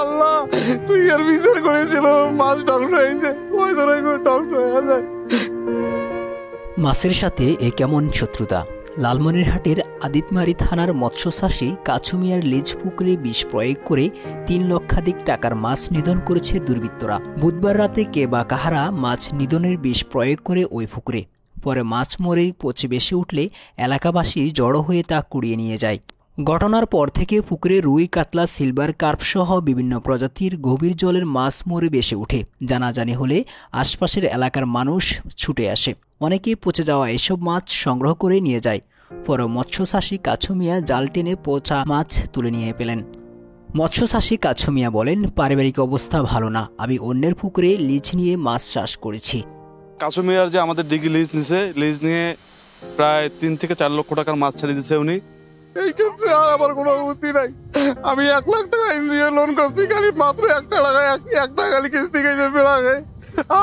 আল্লাহ তুই এর বিচার করেছিল, মাছ ধ্বংস হয়েছে, ওই ধরে ধ্বংস হয়ে যায়। মাছের সাথে এ কেমন শত্রুতা? লালমনিরহাটের আদিতমারি থানার মৎস্যচাষী কাছু মিয়ার লিজ পুকুরে বিষ প্রয়োগ করে ৩ লক্ষাধিক টাকার মাছ নিধন করেছে দুর্বৃত্তরা। বুধবার রাতে কে বা কাহারা মাছ নিধনের বিষ প্রয়োগ করে ওই পুকুরে। পরে মাছ মরে পচে বেশি উঠলে এলাকাবাসী জড়ো হয়ে তা কুড়িয়ে নিয়ে যায়। ঘটনার পর থেকে পুকুরে রুই, কাতলা, সিলভার কার্প সহ বিভিন্ন প্রজাতির গভীর জলের মাছ মরে বেশি ওঠে। জানাজানি হলে আশপাশের এলাকার মানুষ ছুটে আসে। অনেকেই পচে যাওয়া এসব মাছ সংগ্রহ করে নিয়ে যায়। পরে মৎস্যচাষী কাছু মিয়া জাল টেনে পচা মাছ তুলে নিয়ে পেলেন। মৎস্যচাষী কাছু মিয়া বলেন, পারিবারিক অবস্থা ভালো না, আমি অন্যের পুকুরে লিজ নিয়ে মাছ চাষ করেছি। কাছু মিয়ার যে আমাদের ডিগি লিজ নিছে, লিজ নিয়ে প্রায় ৩ থেকে ৪ লক্ষ টাকার মাছ ছেড়ে দিচ্ছে উনি। এই ক্ষেত্রে আর আমার কোনো অনুমতি নাই। আমি ১ লাখ টাকা এনজিও লোন করছি, খালি মাত্র ১ টাকা খালি কিস্তি গেছে ফেরাগে।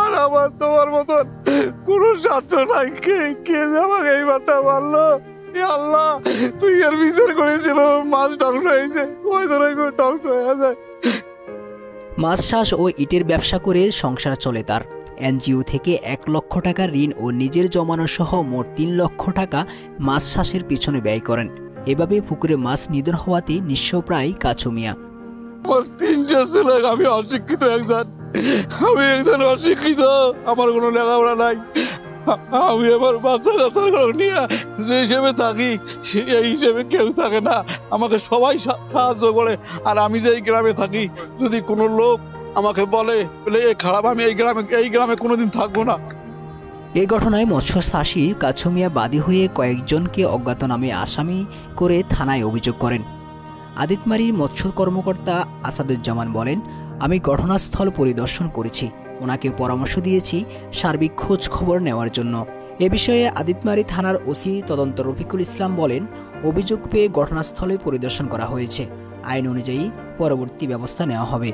আর আমার তোমার মতন কোনো সাহায্য নাই। কে যে আমাকে এই বারটা মারলো, আল্লাহ তুই এর বিচার করেছিল, মাছ ধ্বংস হয়েছে, ওই ধরে ধ্বংস হয়ে যায়। মাছ চাষ ও ইটের ব্যবসা করে সংসার চলে তার। এনজিও থেকে ১ লক্ষ টাকা ঋণ ও নিজের জমানো সহ মোট ৩ লক্ষ টাকা মাছ চাষের পিছনে ব্যয় করেন। এভাবে পুকুরে মাছ নিধন হওয়াতে নিঃস্ব প্রায় কাছু মিয়া। আমার ৩টে ছেলে, আমি অশিক্ষিত একজন অশিক্ষিত, আমার কোনো লেখাপড়া নাই। আমি আমার বাচ্চা কাচ্চার নিয়ে যে হিসেবে থাকি সেই হিসেবে কেউ থাকে না, আমাকে সবাই সাহায্য করে। আর আমি যে এই গ্রামে থাকি, যদি কোনো লোক আমাকে বলে এ খারাপ, আমি এই গ্রামে কোনোদিন থাকবো না। এই ঘটনায় মৎস্যচাষী কাছু মিয়া বাদী হয়ে কয়েকজনকে অজ্ঞাতনামে আসামি করে থানায় অভিযোগ করেন। আদিতমারির মৎস্য কর্মকর্তা আসাদুজ্জামান বলেন, আমি ঘটনাস্থল পরিদর্শন করেছি, ওনাকে পরামর্শ দিয়েছি সার্বিক খোঁজ খবর নেওয়ার জন্য। এ বিষয়ে আদিতমারি থানার ওসি তদন্ত রফিকুল ইসলাম বলেন, অভিযোগ পেয়ে ঘটনাস্থলে পরিদর্শন করা হয়েছে, আইন অনুযায়ী পরবর্তী ব্যবস্থা নেওয়া হবে।